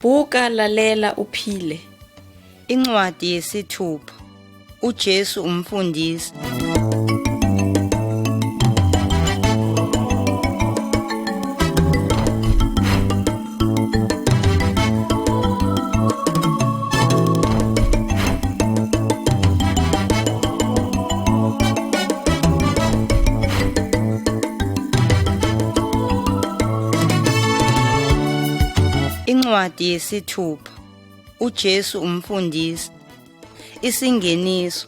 Buka lalela uphile. Incwadi yesithupha. uJesu umfundisi. Incwadi yesithupha. uJesu umfundisi. Isingeniso.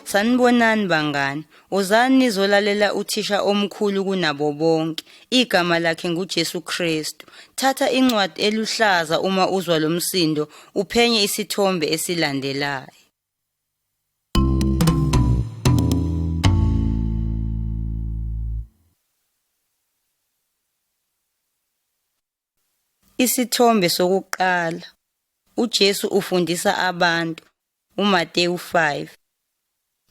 Sanibonani bangani, wozani nizolalela uthisha omkhulu kunabo bonke. Igama lakhe nguJesu Kristu. Thatha incwadi eluhlaza uma uzwa lo msindo, uphenye isithombe esilandelayo. Isithombe sokuqala. uJesu ufundisa abantu. uMateyu 5.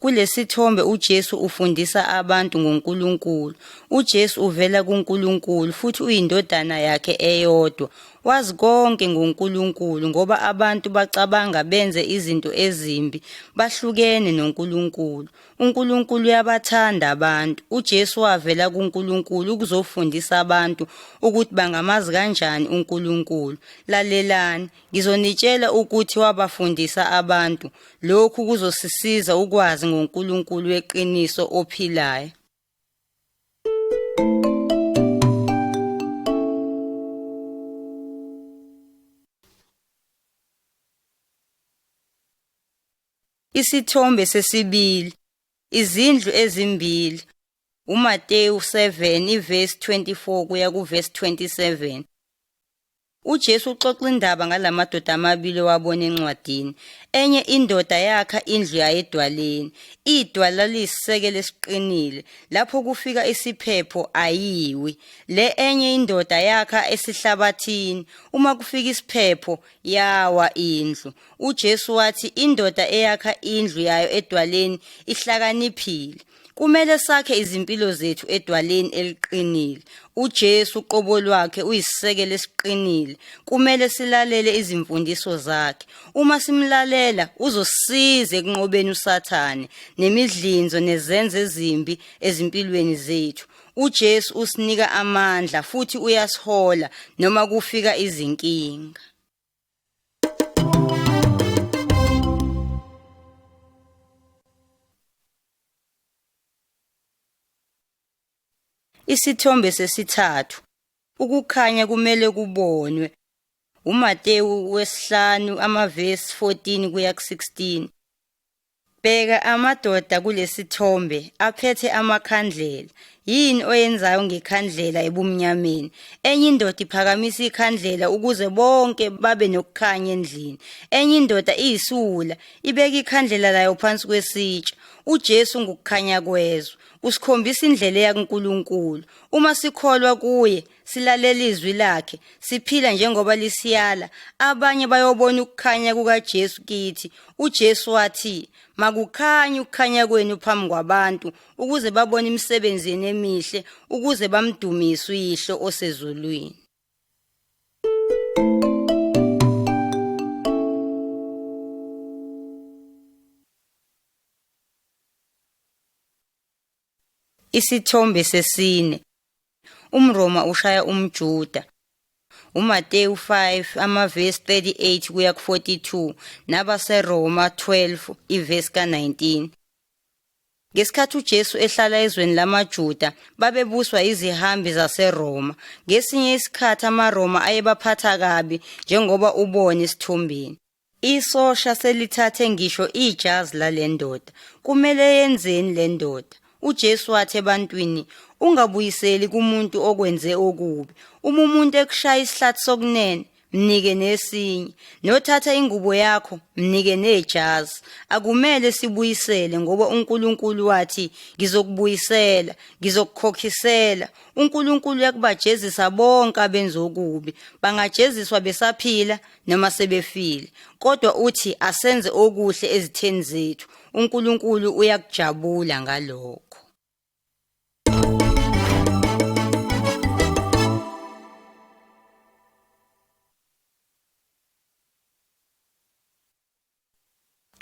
Kulesithombe uJesu ufundisa abantu ngoNkulunkulu. uJesu uvela kuNkulunkulu futhi uyindodana yakhe eyodwa. Wazi konke ngoNkulunkulu ngoba abantu bacabanga benze izinto ezimbi, bahlukene noNkulunkulu. uNkulunkulu uyabathanda abantu. uJesu wavela kuNkulunkulu ukuzofundisa abantu ukuthi bangamazi kanjani uNkulunkulu. Lalelani, ngizonitshela ukuthi wabafundisa abantu. Lokhu kuzosisiza ukwazi ngoNkulunkulu weqiniso ophilayo. Isithombe sesibili. Izindlu ezimbili. uMateyu 7 ivesi 24 kuya kuvesi 27. uJesu uxoxa indaba ngalamadoda amabili owabona encwadini. Enye indoda yakha indlu yayo edwaleni. Idwala liyisisekelo esiqinile. Lapho kufika isiphepho ayiwi. Le enye indoda yakha esihlabathini. Uma kufika isiphepho yawa indlu. uJesu wathi indoda eyakha indlu yayo edwaleni ihlakaniphile. Kumele sakhe izimpilo zethu edwaleni eliqinile. uJesu uqobo lwakhe uyisisekelo esiqinile. Kumele silalele izimfundiso zakhe. Uma simlalela uzosisiza ekunqobeni uSathane nemidlinzo nezenzo ezimbi ezimpilweni zethu. uJesu usinika amandla futhi uyasihola noma kufika izinkinga. Isithombe sesithathu. Ukukhanya kumele kubonwe. uMateyu 5 amavesi 14 kuya ku16. Bheka amadoda kulesithombe aphethe amakhandlela. Yini oyenzayo ngekhandlela ebumnyameni? Enye indoda iphakamisa ikhandlela ukuze bonke babe nokukhanya endlini. Enye indoda iyisula ibeka ikhandlela layo phansi kwesitsha. uJesu ngukukhanya kwezwe. Usikhombisa indlela yakuNkulunkulu. Uma sikholwa kuye, silalela izwi lakhe, siphila njengoba lisiyala, abanye bayobona ukukhanya kukaJesu kithi. uJesu wathi, makukhanye ukukhanya kwenu phambi kwabantu, ukuze babone imisebenzi yenu emihle, ukuze bamdumise uYihlo osezulwini. Isithombe sesine. umRoma ushaya umJuda. uMateyu 5 amavesi 38 kuya ku42 nabaseRoma 12 ivesi ka19. Ngesikhathi uJesu ehlala ezweni lamaJuda, babebuswa izihambi zaseRoma. Ngesinye isikhathi amaRoma ayebaphatha kabi njengoba ubone esithombeni. Isosha selithathe ngisho ijazi lalendoda. Kumele yenzeni lendoda? uJesu wathi ebantwini, ungabuyiseli kumuntu okwenze okubi. Uma umuntu ekushaya isihlathi sokunene, mnike nesinye. Nothatha ingubo yakho, mnike nejazi. Akumele sibuyisele ngoba uNkulunkulu wathi, ngizokubuyisela, ngizokukhokhisela. uNkulunkulu uyakubajezisa bonke abenza okubi. Bangajeziswa besaphila noma sebefile. Kodwa uthi asenze okuhle ezitheni zethu. uNkulunkulu uyakujabula ngalokho.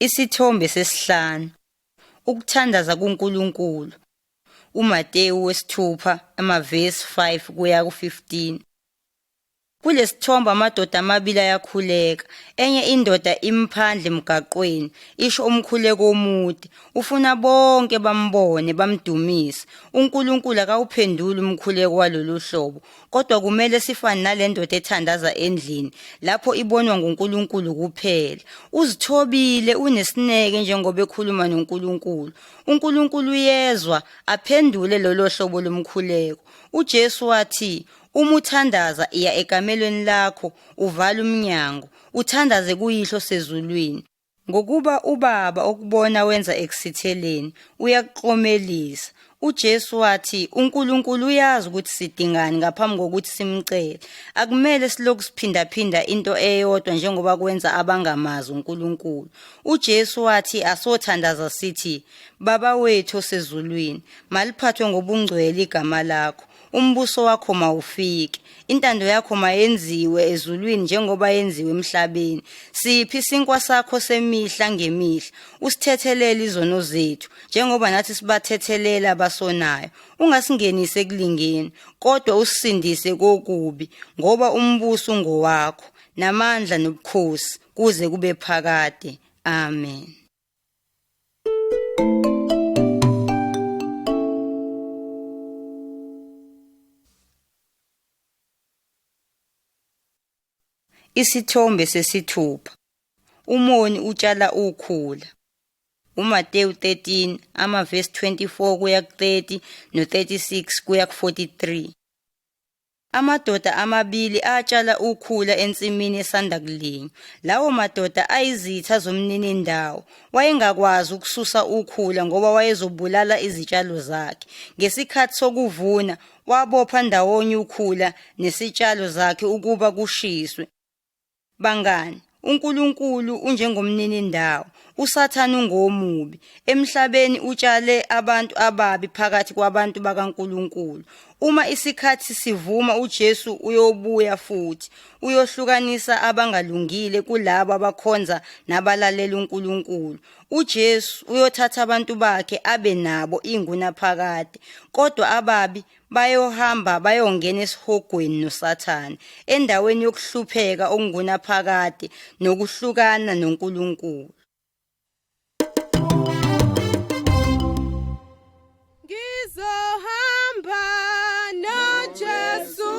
Isithombe sesihlanu. Ukuthandaza kuNkulunkulu. uMateyu 6 amavesi 5 kuya ku15. Kulesithombe amadoda amabili ayakhuleka. Enye indoda imphandle emgaqweni, isho umkhuleko omude, ufuna bonke bambone bamdumise. uNkulunkulu akawuphenduli umkhuleko walolu hlobo, kodwa kumele sifane nalendoda ethandaza endlini, lapho ibonwa nguNkulunkulu kuphela. Uzithobile, unesineke njengoba ekhuluma noNkulunkulu. uNkulunkulu uyezwa, aphendule lolo hlobo lomkhuleko. uJesu wathi, uma uthandaza iya ekamelweni lakho, uvala umnyango, uthandaze kuyihlo sezulwini. Ngokuba ubaba okubona wenza ekusitheleni, uyakuqomelisa. uJesu wathi, uNkulunkulu uyazi ukuthi sidingani ngaphambi kokuthi simcele. Akumele siloku siphindaphinda into eyodwa njengoba kwenza abangamazi uNkulunkulu. uJesu wathi, asothandaza sithi, Baba wethu osezulwini, maliphathwe ngobungcwele igama lakho. Umbuso wakho mawufike, intando yakho mayenziwe ezulwini njengoba yenziwe emhlabeni. Siphi isinkwa sakho semihla ngemihla, usithethelele izono zethu njengoba nathi sibathethelela abasonayo. Ungasingenise ekulingeni, kodwa usisindise kokubi, ngoba umbuso ngowakho, namandla nobukhosi kuze kube phakade. Amen. Isithombe sesithupha. Umoni utshala ukhula. uMateyu 13 amavesi 24 kuya ku30 no36 kuya ku43. Amadoda amabili atshala ukhula ensimini esanda kulinywa. Lawo madoda ayizitha zomninindawo. Wayengakwazi ukususa ukhula ngoba wayezobulala izitshalo zakhe. Ngesikhathi sokuvuna wabopha ndawonye ukhula nesitshalo zakhe ukuba kushiswe. Bangani, uNkulunkulu unjengomninindawo, uSathane ungomubi. Emhlabeni utshale abantu ababi phakathi kwabantu bakaNkulunkulu. Uma isikhathi sivuma, uJesu uyobuya futhi, uyohlukanisa abangalungile kulabo abakhonza nabalalela uNkulunkulu. uJesu uyothatha abantu bakhe abe nabo ingunaphakade, kodwa ababi bayohamba bayongena esihogweni noSathane, endaweni yokuhlupheka okungunaphakade nokuhlukana noNkulunkulu. Ngizohamba noJesu,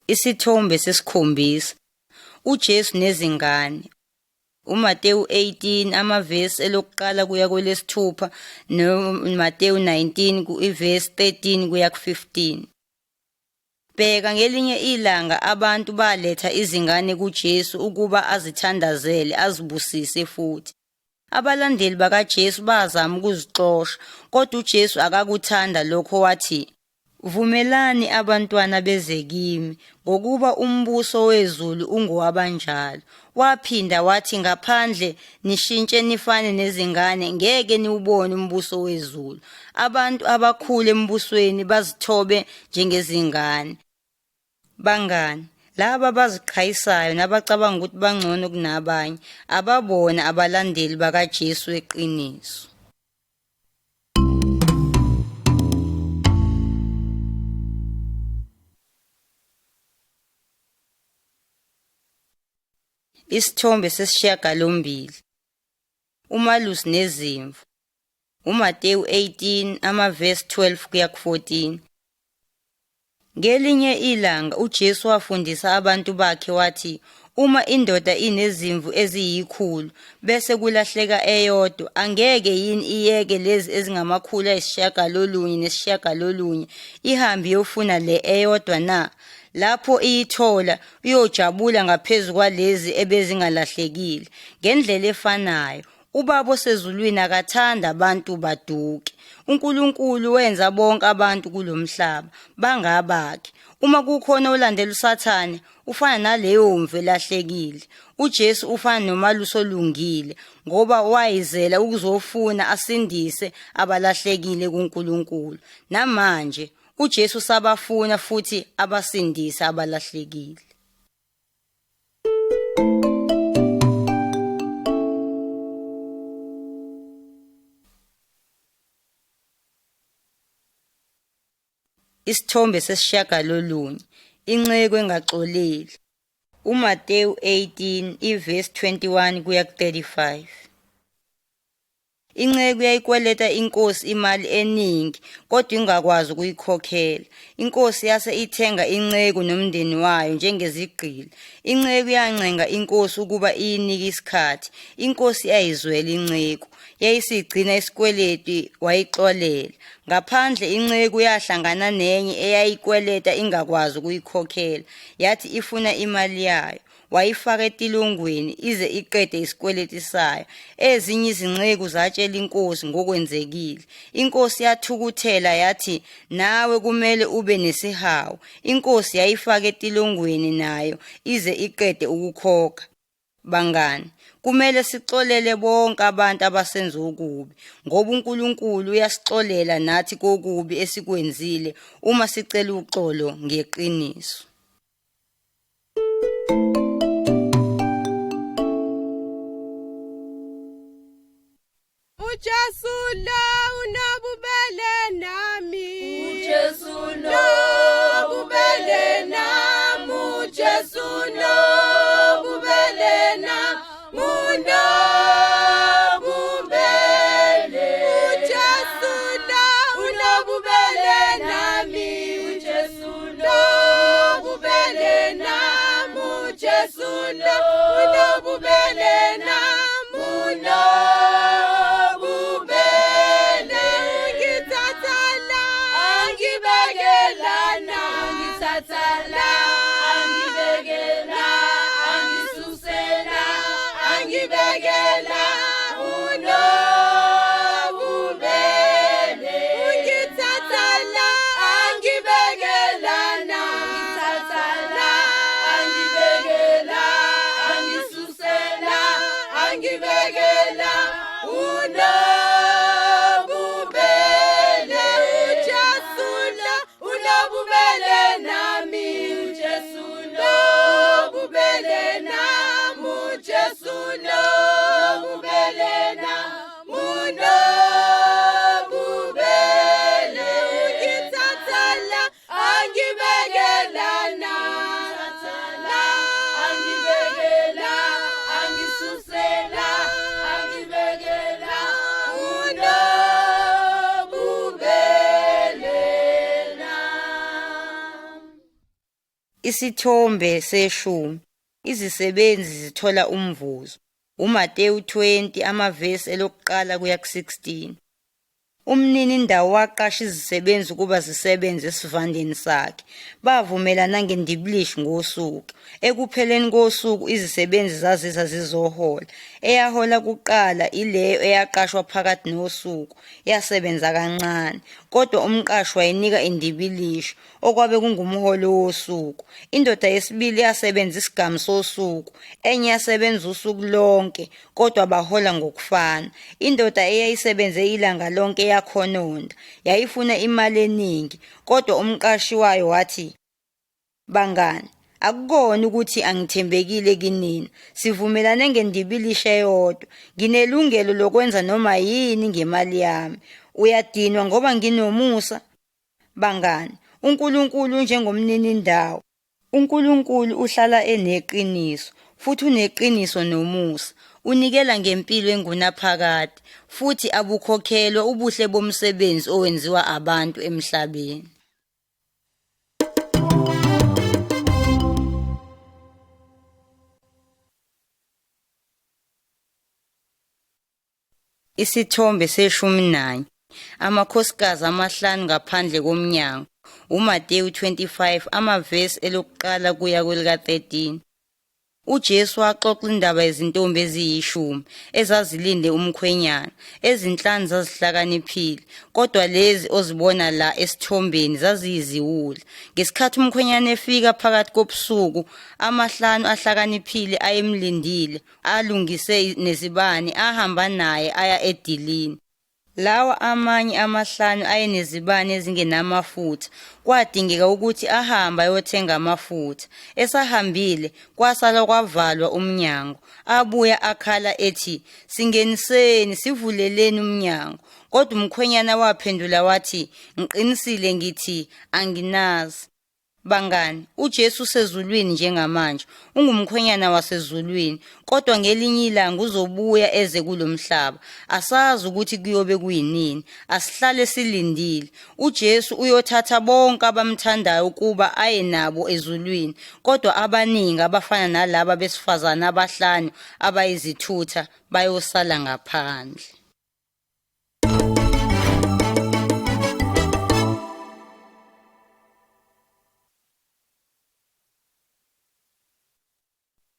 Isithombe sesikhombisa. uJesu nezingane. uMateyu 18 amavesi elokuqala kuya kwelesithupha noMateyu 19 ivesi 13 kuya ku15. Bheka, ngelinye ilanga abantu baletha izingane kuJesu ukuba azithandazele azibusise futhi. Abalandeli bakaJesu bazama ukuzixosha, kodwa uJesu akakuthanda lokho, wathi, Vumelani abantwana beze kimi, ngokuba umbuso wezulu ungowabanjalo. Waphinda wathi, ngaphandle nishintshe nifane nezingane, ngeke niwubone umbuso wezulu. Abantu abakhulu embusweni bazithobe njengezingane. Bangani, laba abaziqhayisayo nabacabanga ukuthi bangcono kunabanye, ababona abalandeli bakaJesu weqiniso. Isithombe sesishiyagalombili. Umalusi nezimvu. uMateyu 18 amavesi 12 kuya ku14. Ngelinye ilanga uJesu wafundisa abantu bakhe wathi, uma indoda inezimvu eziyikhulu bese kulahleka eyodwa, angeke yini iyeke lezi ezingamakhulu ayisishiyagalolunye nesishiyagalolunye ihambe iyofuna le eyodwa na? Lapho iyithola uyojabula ngaphezu kwalezi ebezingalahlekile. Ngendlela efanayo, uBaba osezulwini akathanda abantu baduke. uNkulunkulu wenza bonke abantu kulomhlaba bangabakhe. Uma kukhona olandela uSathane, ufana naleyo mvu elahlekile. uJesu ufana nomalusi olungile, ngoba wayizela ukuzofuna asindise abalahlekile kuNkulunkulu. Namanje uJesu sabafuna futhi abasindise abalahlekile. Isithombe sesishiyagalolunye. Inceku engaxoleli. uMateyu 18 ivesi 21 kuya ku35. Inceku yayikweleta inkosi imali eningi, kodwa ingakwazi ukuyikhokhela. Inkosi yase ithenga inceku nomndeni wayo njengezigqili. Inceku yancenga inkosi ukuba iyinike isikhathi. Inkosi yayizwela inceku, yayisigcina isikweleti wayixolela. Ngaphandle inceku yahlangana nenye eyayikweleta ingakwazi ukuyikhokhela, yathi ifuna imali yayo. Wayifaka etilongweni ize iqede isikweleti sayo. Ezinye izinceku zatshela inkosi ngokwenzekile. Inkosi yathukuthela yathi, nawe kumele ube nesihawu. Inkosi yayifaka etilongweni nayo ize iqede ukukhokha. Bangani, kumele sixolele bonke abantu abasenza okubi, ngoba uNkulunkulu uyasixolela nathi kokubi esikwenzile uma sicela uxolo ngeqiniso. uJesu lo unobubele nami. uJesu unobubele nami. uJesu unobubele nami. unobubele. uJesu lo unobubele nami. uJesu unobubele nami. uJesu lo unobubele nami. Isithombe seshumi. Izisebenzi zithola umvuzo. uMateyu 20 amavesi elokuqala kuya ku16. Umninindawo waqasha izisebenzi ukuba zisebenze esivandeni sakhe. Bavumelana ngendibilishi ngosuku. Ekupheleni kosuku izisebenzi zaziza zizohola. Eyahola kuqala ileyo eyaqashwa phakathi nosuku, yasebenza kancane. Kodwa umqashi wayinika indibilishi, okwabe kungumholo wosuku. Indoda yesibili yasebenza isigamu sosuku, enye yasebenza usuku lonke, kodwa bahola ngokufana. Indoda eyayisebenze ilanga lonke yakhononda, yayifuna imali eningi, kodwa umqashi wayo wathi, "Bangani, akukona ukuthi angithembekile kinina. Sivumelane ngendibilishi eyodwa. Nginelungelo lokwenza noma yini ngemali yami. Uyadinwa ngoba nginomusa?" Bangani, uNkulunkulu njengomninindawo. uNkulunkulu uhlala eneqiniso, futhi uneqiniso nomusa. Unikela ngempilo engunaphakade, futhi abukhokhelwa ubuhle bomsebenzi owenziwa abantu emhlabeni. Isithombe se-11. Amakhosikazi amahlanu ngaphandle komnyango. uMateyu 25 amavesi elokuqala kuya kwelika-13. uJesu waxoxa indaba yezintombi eziyishumi ezazilinde umkhwenyana. Ezinhlanu zazihlakaniphile, kodwa lezi ozibona la esithombeni zaziyiziwula. Ngesikhathi umkhwenyana efika phakathi kobusuku, amahlanu ahlakaniphile ayemlindile, alungise nezibane, ahamba naye aya edilini. Lawa amanye amahlanu ayenezibane ezingenamafutha. Kwadingeka ukuthi ahambe ayothenga amafutha. Esahambile, kwasala kwavalwa umnyango. Abuya akhala ethi, "Singeniseni, sivuleleni umnyango." Kodwa umkhwenyana waphendula wathi, "Ngiqinisile ngithi, anginazi." Bangani, uJesu usezulwini njengamanje. Ungumkhwenyana wasezulwini, kodwa ngelinye ilanga uzobuya eze kulomhlaba. Asazi ukuthi kuyobe kuyinini. Asihlale silindile. uJesu uyothatha bonke abamthandayo ukuba aye nabo ezulwini, kodwa abaningi abafana nalaba besifazane abahlanu abayizithutha bayosala ngaphandle.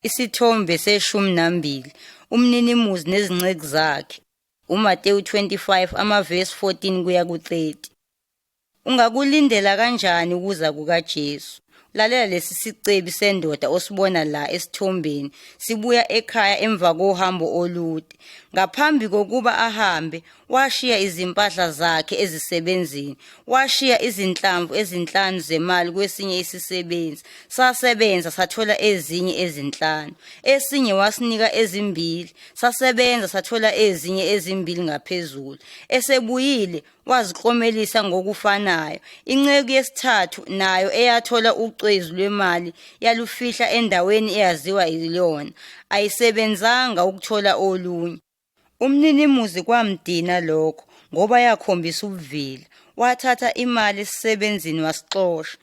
Isithombe se-12. Umninimuzi nezinceku zakhe. uMateyu 25 amavesi 14 kuya ku-30. Ungakulindela kanjani ukuza kukaJesu? Lalela lesi sicebi sendoda osibona la esithombeni. Sibuya ekhaya emva kohambo olude. Ngaphambi kokuba ahambe, washiya izimpahla zakhe ezisebenzini. Washiya izinhlamvu ezinhlanu zemali kwesinye isisebenzi. Sasebenza sathola ezinye ezinhlanu. Esinye wasinika ezimbili. Sasebenza sathola ezinye ezimbili ngaphezulu. Esebuyile, waziklomelisa ngokufanayo. Inceku yesithathu nayo eyathola ucwezu lwemali yalufihla endaweni eyaziwa yilona. Ayisebenzanga ukuthola olunye. Umninimuzi kwamdina lokho, ngoba yakhombisa ubuvila. Wathatha imali esisebenzini wasixosha.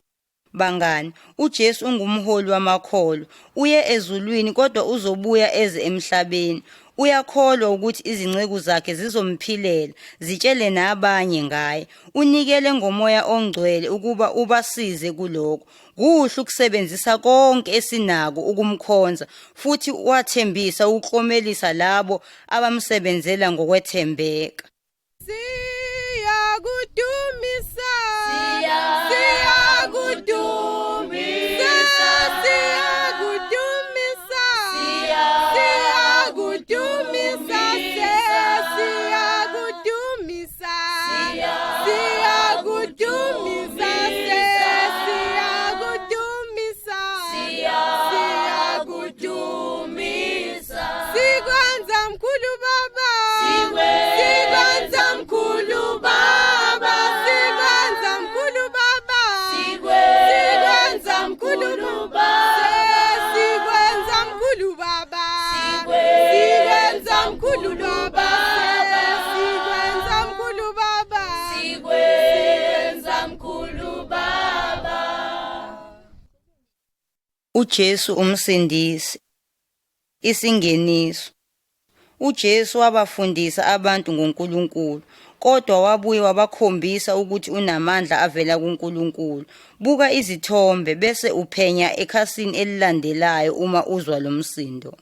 Bangani, uJesu ungumholi wamakholo. Uye ezulwini kodwa uzobuya eze emhlabeni. Uyakholwa ukuthi izinceku zakhe zizomphilela, zitshele nabanye ngaye. Unikele ngomoya ongcwele ukuba ubasize kulokho. Kuhle ukusebenzisa konke esinako ukumkhonza, futhi wathembisa ukuklomelisa labo abamsebenzela ngokwethembeka. Siyakudumisa, sikwenza mkhulu baba, sikwenza mkhulu baba, sikwenza mkhulu baba, sikwenza mkhulu baba, sikwenza mkhulu baba, sikwenza mkhulu baba, sikwenza mkhulu baba, sikwenza mkhulu baba. uJesu umsindisi. Isingeniso. uJesu wabafundisa abantu ngoNkulunkulu, kodwa wabuye wabakhombisa ukuthi unamandla avela kuNkulunkulu. Buka izithombe bese uphenya ekhasini elilandelayo uma uzwa lo msindo.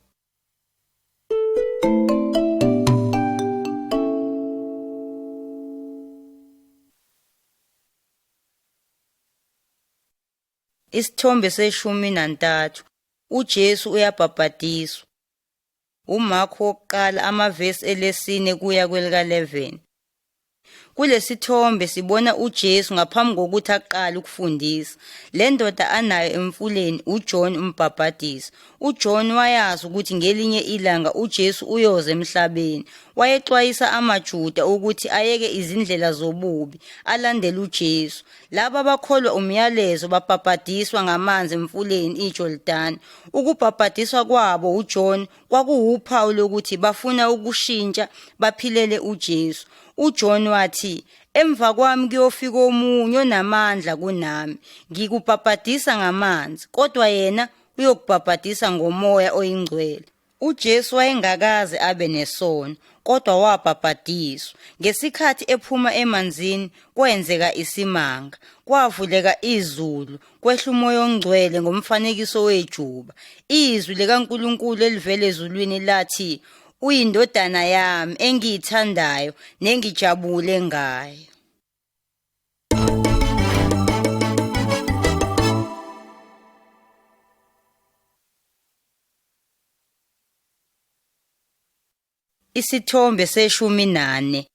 Isithombe seshumi nantathu. uJesu uyabhabhadiswa. uMarku wokuqala amavesi elesine kuya kwelika-11. Kulesithombe sibona uJesu ngaphambi kokuthi aqale ukufundisa. Le ndoda anayo emfuleni uJohn umbhabhadisi. uJohn wayazi ukuthi ngelinye ilanga uJesu uyoza emhlabeni. Wayexwayisa amaJuda ukuthi ayeke izindlela zobubi, alandele uJesu. Laba abakholwa umyalezo babhabhadiswa ngamanzi emfuleni iJordani. Ukubhabhadiswa kwabo uJohn kwakuwuphawu lokuthi bafuna ukushintsha baphilele uJesu. uJohn wathi, "Emva kwami kuyofika omunye onamandla kunami. Ngikubhabhadisa ngamanzi, kodwa yena uyokubhabhadisa ngomoya oyingcwele." uJesu wayengakaze abe nesono, kodwa wabhabhadiswa. Ngesikhathi ephuma emanzini kwenzeka isimanga. Kwavuleka izulu, kwehla umoya ongcwele ngomfanekiso wejuba. Izwi likaNkulunkulu elivela ezulwini lathi, "Uyindodana yami engiyithandayo nengijabule ngayo." Isithombe seshumi nane.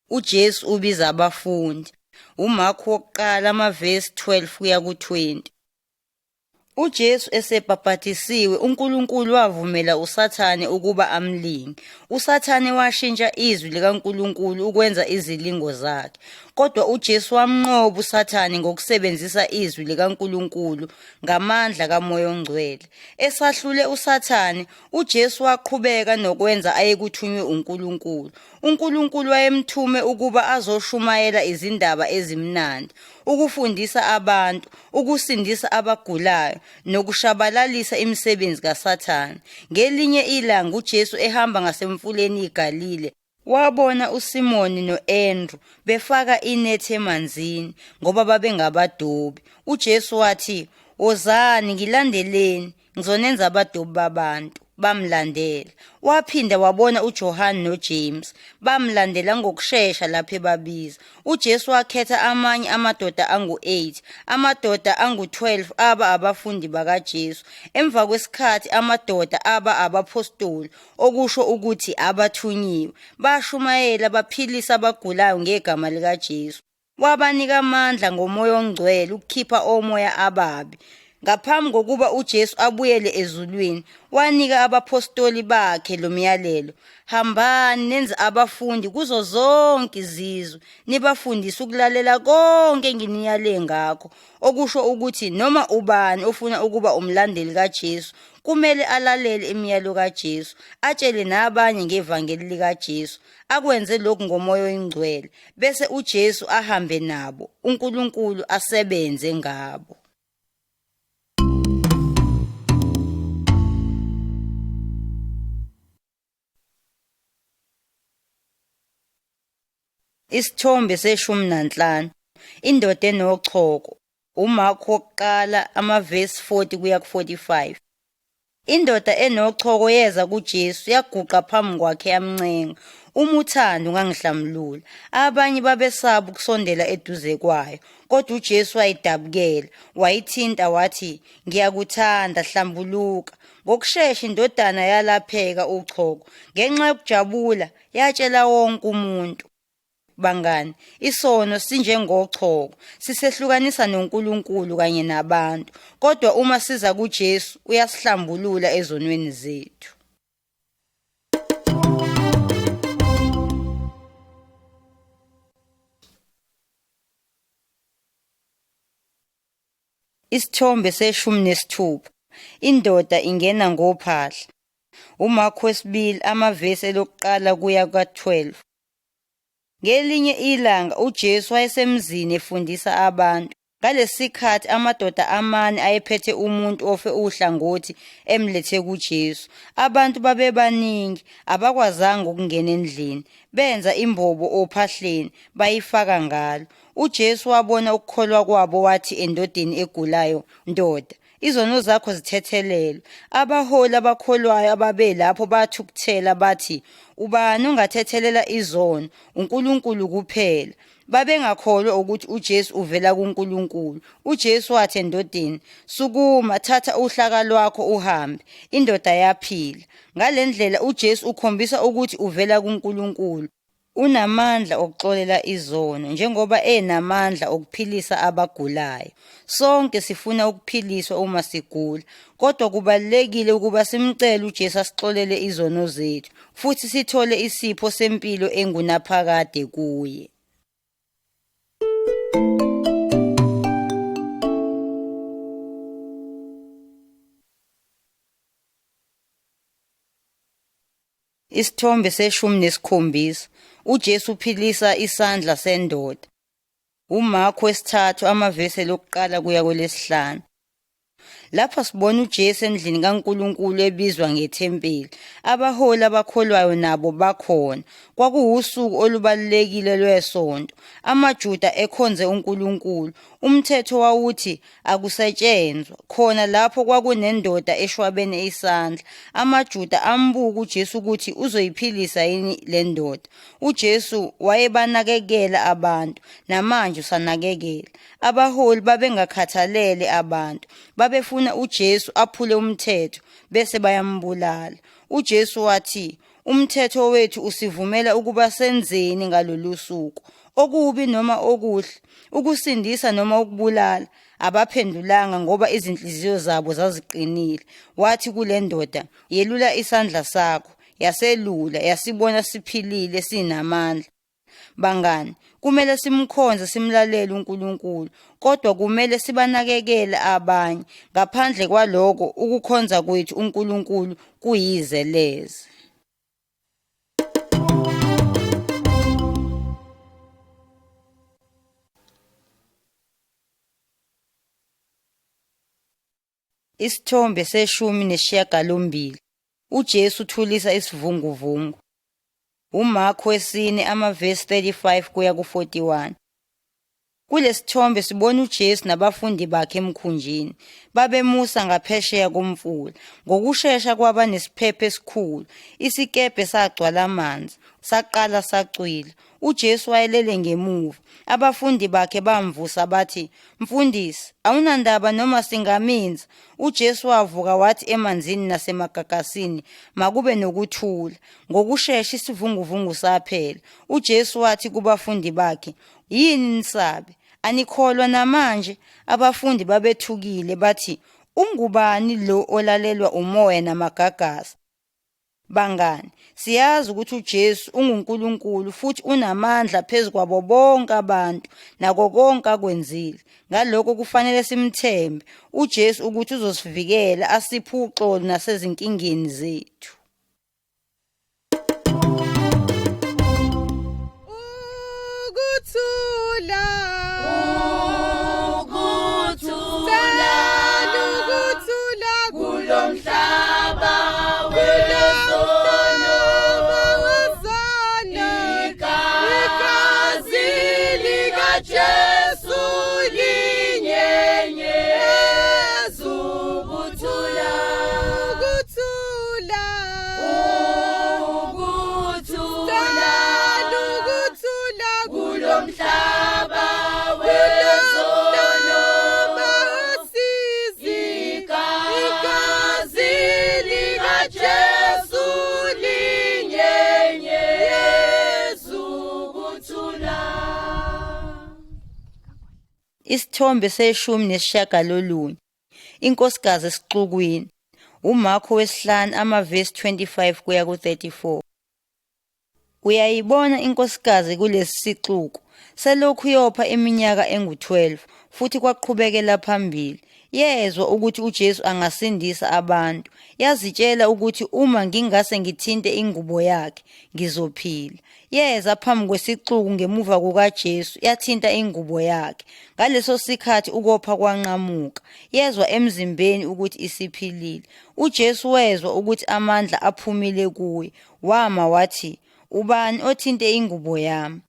uJesu ubiza abafundi. uMarku wokuqala amavesi 12 kuya ku-20. uJesu esebhabhadisiwe, uNkulunkulu wavumela uSathane ukuba amlinge. uSathane washintsha izwi likaNkulunkulu ukwenza izilingo zakhe. Kodwa uJesu wamnqoba uSathane ngokusebenzisa izwi likaNkulunkulu ngamandla kaMoya oNgcwele. Esahlule uSathane, uJesu waqhubeka nokwenza ayekuthunywe uNkulunkulu. uNkulunkulu wayemthume ukuba azoshumayela izindaba ezimnandi, ukufundisa abantu, ukusindisa abagulayo, nokushabalalisa imisebenzi kaSathane. Ngelinye ilanga uJesu ehamba ngasemfuleni iGalile, wabona uSimoni no-Andrew befaka inethi emanzini ngoba babengabadobi. uJesu wathi, "Wozani ngilandeleni, ngizonenza abadobi babantu." Bamlandela. Waphinda wabona uJohane noJames, bamlandela ngokushesha lapho ebabiza. uJesu wakhetha amanye amadoda angu-8, amadoda angu-12 aba abafundi bakaJesu. Emva kwesikhathi amadoda aba abapostoli, okusho ukuthi abathunyiwe. Bashumayela baphilisa abagulayo ngegama likaJesu. Wabanika amandla ngoMoya oNgcwele ukukhipha omoya ababi. Ngaphambi kokuba uJesu abuyele ezulwini, wanika abapostoli bakhe lo myalelo, "Hambani nenze abafundi kuzo zonke izizwe, nibafundise ukulalela konke enginiyale ngakho." Okusho ukuthi noma ubani ofuna ukuba umlandeli kaJesu kumele alalele imiyalo kaJesu, atshele nabanye ngevangeli likaJesu, akwenze lokhu ngoMoya oNgcwele, bese uJesu ahambe nabo, uNkulunkulu asebenze ngabo. Isithombe seshumi nanhlanu. Indoda enochoko. uMarku wokuqala amavesi 40 kuya ku-45. Indoda enochoko yeza kuJesu, yaguqa phambi kwakhe yamncenga, "Umuthando ungangihlamlula." Abanye babesaba ukusondela eduze kwayo, kodwa uJesu wayidabukela, wayithinta wathi, "Ngiyakuthanda, hlambuluka." Ngokushesha indodana yalapheka uchoko. Ngenxa yokujabula yatshela wonke umuntu. Bangani, isono sinjengochoko, sisehlukanisa noNkulunkulu kanye nabantu, kodwa uma siza kuJesu uyasihlambulula ezonweni zethu. Isithombe seshumi nesithupha. Indoda ingena ngophahla. uMarku wesibili amavesi elokuqala kuya ka-12. Ngelinye ilanga uJesu wayesemzini efundisa abantu. Ngalesikhathi amadoda amane ayephethe umuntu ofe uhlangothi emlethe kuJesu. Abantu babebaningi, abakwazanga ukungena endlini. Benza imbobo ophahleni, bayifaka ngalo. uJesu wabona ukukholwa kwabo wathi endodeni egulayo, "Ndoda, izono zakho zithethelelwe." Abaholi abakholwayo ababelapho bathukuthela bathi, "Ubani ongathethelela izono? uNkulunkulu kuphela." Babengakholwa ukuthi uJesu uvela kuNkulunkulu. uJesu wathi endodeni, "Sukuma, thatha uhlaka lwakho uhambe." Indoda yaphila. Ngalendlela uJesu ukhombisa ukuthi uvela kuNkulunkulu. Unamandla okuxolela izono njengoba enamandla okuphilisa abagulayo. Sonke sifuna ukuphiliswa uma sigula, kodwa kubalulekile ukuba simcele uJesu asixolele izono zethu futhi sithole isipho sempilo engunaphakade kuye. Isithombe se-17. uJesu uphilisa isandla sendoda. uMarku 3 amavesi lokuqala kuya kwelesihlanu. Lapha sibona uJesu endlini kaNkulunkulu ebizwa ngethempeli. Abaholi abakholwayo nabo bakhona. Kwakuwusuku olubalulekile lwesonto. AmaJuda ekhonze uNkulunkulu. Umthetho wawuthi akusetshenzwa. Khona lapho kwakunendoda eshwabene isandla. AmaJuda ambuka uJesu ukuthi uzoyiphilisa yini le ndoda. uJesu wayebanakekela abantu, namanje usanakekela. Abaholi babengakhathalele abantu. Babefuna uJesu aphule umthetho bese bayambulala. uJesu wathi, "Umthetho wethu usivumela ukuba senzeni ngalolu suku, okubi noma okuhle, ukusindisa noma ukubulala." Abaphendulanga ngoba izinhliziyo zabo zaziqinile. Wathi kule ndoda, "Yelula isandla sakho." Yaselula, yasibona siphilile sinamandla. Bangani, kumele simkhonze simlalele uNkulunkulu, kodwa kumele sibanakekele abanye. Ngaphandle kwaloko, ukukhonza kwethu uNkulunkulu kuyizeleze. Isithombe se-18. uJesu uthulisa isivunguvungu. uMarku 4 amavesi 35 kuya ku-41. Kulesithombe sibona uJesu nabafundi bakhe emkhunjini. Babemusa ngaphesheya komfula. Ngokushesha kwaba nesiphepho esikhulu. Isikebhe sagcwala amanzi, saqala sacwila. uJesu wayelele ngemuva. Abafundi bakhe bamvusa bathi, "Mfundisi, awunandaba noma singaminza?" uJesu wavuka wathi emanzini nasemagagasini, "Makube nokuthula." Ngokushesha isivunguvungu saphela. uJesu wathi kubafundi bakhe, "Yini nisabe? Anikholwa namanje?" Abafundi babethukile bathi, "Ungubani lo olalelwa umoya namagagasi?" Bangani, siyazi ukuthi uJesu unguNkulunkulu futhi unamandla phezu kwabo bonke abantu nako konke akwenzile. Ngalokho kufanele simthembe uJesu ukuthi uzosivikela, asiphe uxolo nasezinkingeni zethu. Ukuthula. Kulomhlaba wezono, igazi likaJesu linyenyeza ukuthula. Kulomhlaba wezono, igazi likaJesu linyenyeza ukuthula. Isithombe se-19. Inkosikazi esixukwini. uMarku 5 amavesi 25 kuya ku-34. Uyayibona inkosikazi kulesi sixuku. Selokhu yopha iminyaka engu-12 futhi kwaqhubekela phambili. Yezwa ukuthi uJesu angasindisa abantu. Yazitshela ukuthi uma ngingase ngithinte ingubo yakhe, ngizophila. Yeza phambi kwesixuku ngemuva kukaJesu, yathinta ingubo yakhe. Ngaleso sikhathi ukopha kwanqamuka. Yezwa emzimbeni ukuthi isiphilile. uJesu wezwa ukuthi amandla aphumile kuye. Wama wathi, "Ubani othinte ingubo yami?"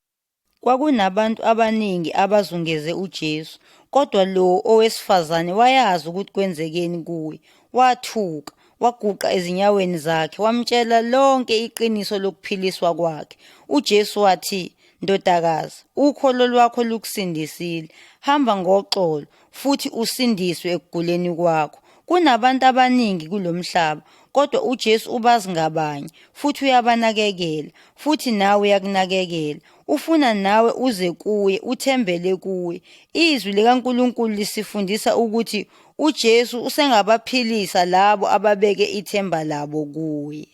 Kwakunabantu abaningi abazungeze uJesu, kodwa lo owesifazane wayazi ukuthi kwenzekeni kuye. Wathuka, waguqa ezinyaweni zakhe, wamtshela lonke iqiniso lokuphiliswa kwakhe. uJesu wathi, "Ndodakazi, ukholo lwakho lukusindisile. Hamba ngoxolo futhi usindiswe ekuguleni kwakho." Kunabantu abaningi kulomhlaba, kodwa uJesu ubazi ngabanye futhi uyabanakekela, futhi nawe uyakunakekela. Ufuna nawe uze kuye, uthembele kuye. Izwi likaNkulunkulu lisifundisa ukuthi uJesu usengabaphilisa labo ababeke ithemba labo kuye.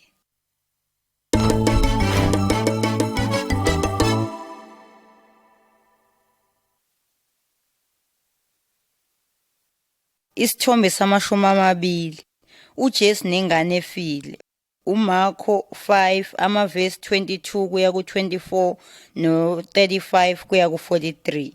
Isithombe samashumi amabili. uJesu nengane efile. uMarko 5 amavesi 22 kuya ku-24 no-35 kuya ku-43.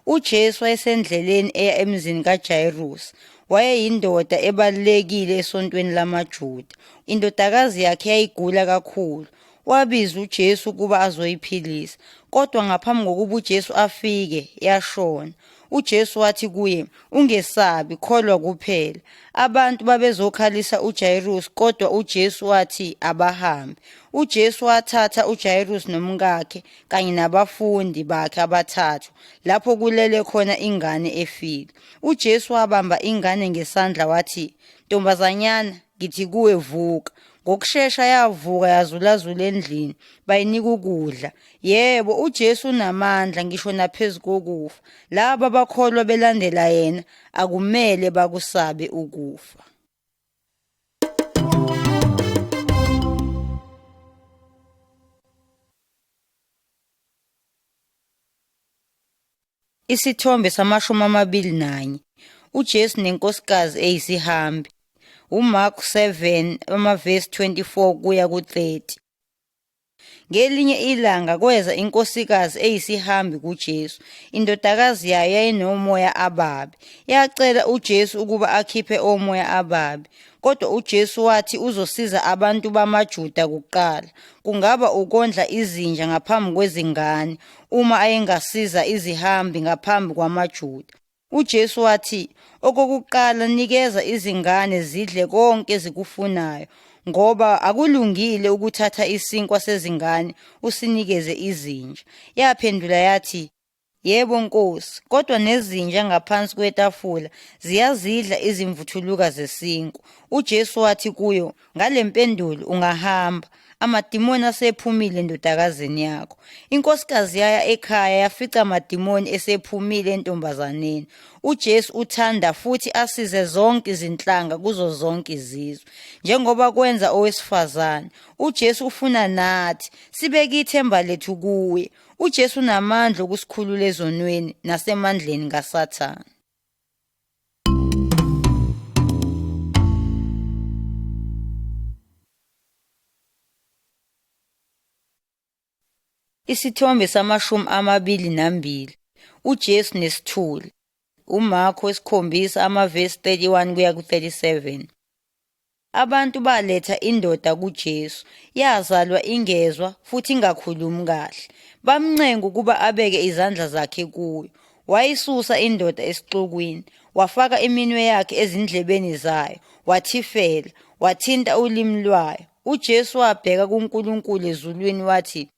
uJesu wayesendleleni eya emzini kaJayirusi. Wayeyindoda ebalulekile esontweni lamaJuda. Indodakazi yakhe yayigula kakhulu. Wabiza uJesu ukuba azoyiphilisa, kodwa ngaphambi kokuba uJesu afike, yashona. uJesu wathi kuye, "Ungesabi, kholwa kuphela." Abantu babezokhalisa uJayirusi, kodwa uJesu wathi abahambe. uJesu wathatha uJayirusi nomkakhe kanye nabafundi bakhe abathathu lapho kulele khona ingane efile. uJesu wabamba ingane ngesandla wathi, "Ntombazanyana, ngithi kuwe vuka." Ngokushesha yavuka yazulazula endlini, bayinika ukudla. Yebo, uJesu unamandla ngisho naphezu kokufa. Laba abakholwa belandela yena akumele bakusabe ukufa. Isithombe samashumi amabili nanye. uJesu nenkosikazi eyisihambi. uMarku 7 amavesi 24 kuya ku-30. Ngelinye ilanga kweza inkosikazi eyisihambi kuJesu. Indodakazi yayo yayinomoya ababi. Yacela uJesu ukuba akhiphe omoya ababi. Kodwa uJesu wathi uzosiza abantu bamaJuda kuqala. Kungaba ukondla izinja ngaphambi kwezingane uma ayengasiza izihambi ngaphambi kwamaJuda. uJesu wathi, "Okokuqala nikeza izingane zidle konke ezikufunayo, ngoba akulungile ukuthatha isinkwa sezingane usinikeze izinja." Yaphendula yathi, "Yebo Nkosi, kodwa nezinja ngaphansi kwetafula ziyazidla izimvuthuluka zesinkwa." uJesu wathi kuyo, "Ngale mpendulo ungahamba. Amadimoni asephumile endodakazini yakho." Inkosikazi yaya ekhaya yafica amadimoni esephumile entombazaneni. uJesu uthanda futhi asize zonke izinhlanga kuzo zonke izizwe, njengoba kwenza owesifazane. uJesu ufuna nathi sibeke ithemba lethu kuye. uJesu unamandla okusikhulula ezonweni nasemandleni kaSathane. Isithombe samashumi amabili nambili. uJesu nesithuli. uMarko 7 amavesi 31 kuya ku-37. Abantu baletha indoda kuJesu. Yazalwa ingezwa futhi ingakhulumi kahle. Bamncenga ukuba abeke izandla zakhe kuyo. Wayisusa indoda esixukwini, wafaka iminwe yakhe ezindlebeni zayo, wathifela, wathinta ulimi lwayo. uJesu wabheka kuNkulunkulu ezulwini wathi,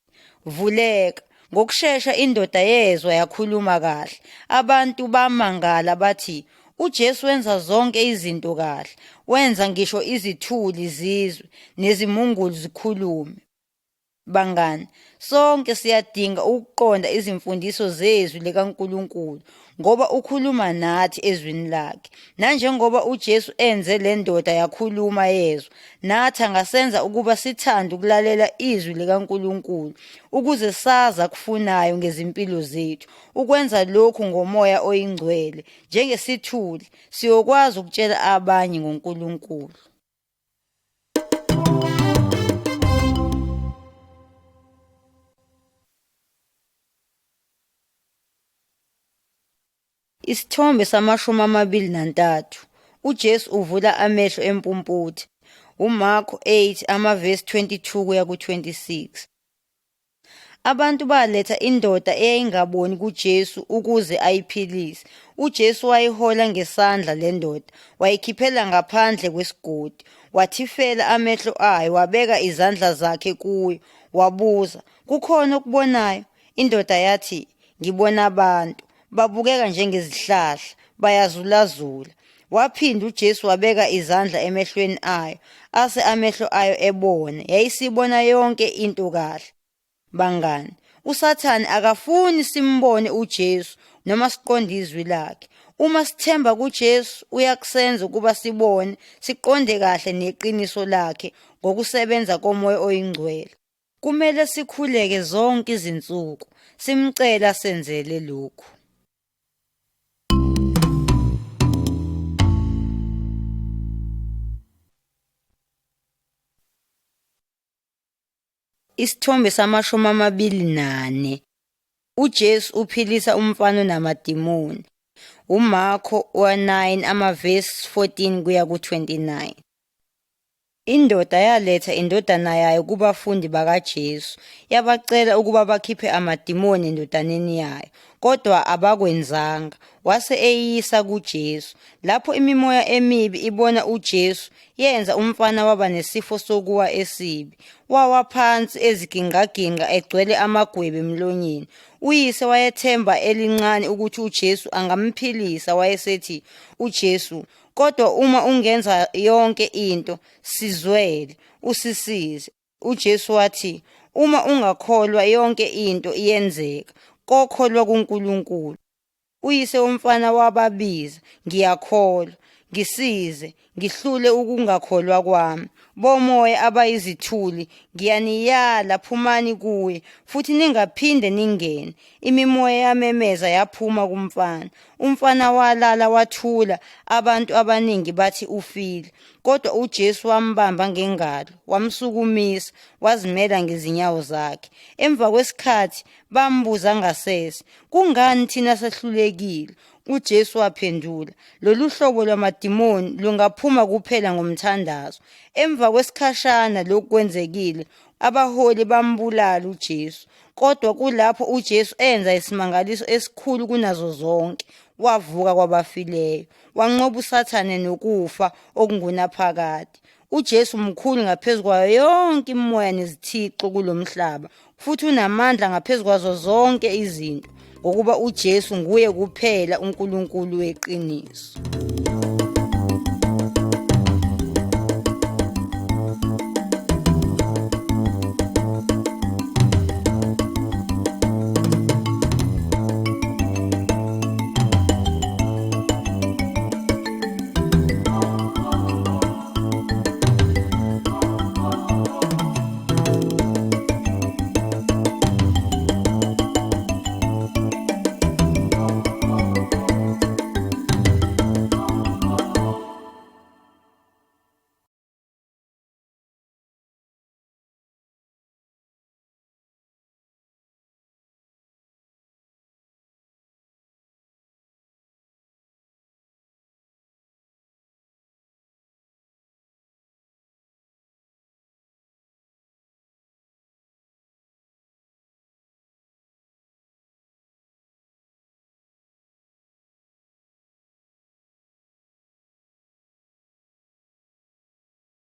"Vuleka." Ngokushesha indoda yezwa yakhuluma kahle. Abantu bamangala bathi, "uJesu wenza zonke izinto kahle. Wenza ngisho izithuli zizwe nezimungulu zikhulume." Bangani, sonke siyadinga ukuqonda izimfundiso zezwi likaNkulunkulu ngoba ukhuluma nathi ezwini lakhe. Nanjengoba uJesu enze le ndoda yakhuluma yezwa, nathi angasenza ukuba sithande ukulalela izwi likaNkulunkulu ukuze sazi akufunayo ngezimpilo zethu. Ukwenza lokhu ngomoya oyingcwele, njengesithuli, siyokwazi ukutshela abanye ngoNkulunkulu. Isithombe sama-23. uJesu uvula amehlo empumputhe. uMarko 8 amavesi 22 kuya ku-26. Abantu baletha indoda eyayingaboni kuJesu ukuze ayiphilise. uJesu wayihola ngesandla le ndoda, wayikhiphela ngaphandle kwesigodi, wathifela amehlo ayo, wabeka izandla zakhe kuyo, wabuza, "Kukhona okubonayo?" Indoda yathi, "Ngibona abantu, babukeka njengezihlahla, bayazulazula." Waphinda uJesu wabeka izandla emehlweni ayo, ase amehlo ayo ebona, yayisibona yonke into kahle. Bangani, uSathane akafuni simbone uJesu noma siqonde izwi lakhe. Uma sithemba kuJesu, uyakusenza ukuba sibone, siqonde kahle neqiniso lakhe ngokusebenza komoya oyingcwele. Kumele sikhuleke zonke izinsuku, simcela senzele lokhu. Isithombe sama-24. uJesu uphilisa umfana onamadimoni. uMarko 9 amavesi 14 kuya ku-29. Indoda yaletha indodana yayo kubafundi bakaJesu, yabacela ukuba bakhiphe amadimoni endodaneni yayo, kodwa abakwenzanga. Wase eyisa kuJesu. Lapho imimoya emibi ibona uJesu, yenza umfana waba nesifo sokuwa esibi. Wawa phansi ezigingaginga egcwele amagwebu emlonyeni. Uyise wayethemba elincane ukuthi uJesu angamphilisa. Wayesethi, "uJesu, kodwa uma ungenza yonke into, sizwele, usisize." uJesu wathi, "Uma ungakholwa yonke into iyenzeka, kokholwa kuNkulunkulu." Uyise womfana wababiza, "Ngiyakholwa, ngisize, ngihlule ukungakholwa kwami. Bomoya abayizithuli, ngiyaniyala, phumani kuye, futhi ningaphinde ningene." Imimoya yamemeza yaphuma kumfana. Umfana walala wathula, abantu abaningi bathi ufile. Kodwa uJesu wambamba ngengalo, wamsukumisa, wazimela ngezinyawo zakhe. Emva kwesikhathi bambuza ngasese, "Kungani thina sehlulekile?" uJesu waphendula, "Lolu hlobo lwamadimoni lungaphuma kuphela ngomthandazo." Emva kwesikhashana lokhu kwenzekile, abaholi bambulala uJesu. Kodwa kulapho uJesu enza isimangaliso esikhulu kunazo zonke. Wavuka kwabafileyo, wanqoba uSathane nokufa okungunaphakade. uJesu mkhulu ngaphezu kwayo yonke imimoya nezithixo kulomhlaba, futhi unamandla ngaphezu kwazo zonke izinto, ngokuba uJesu nguye kuphela uNkulunkulu weqiniso.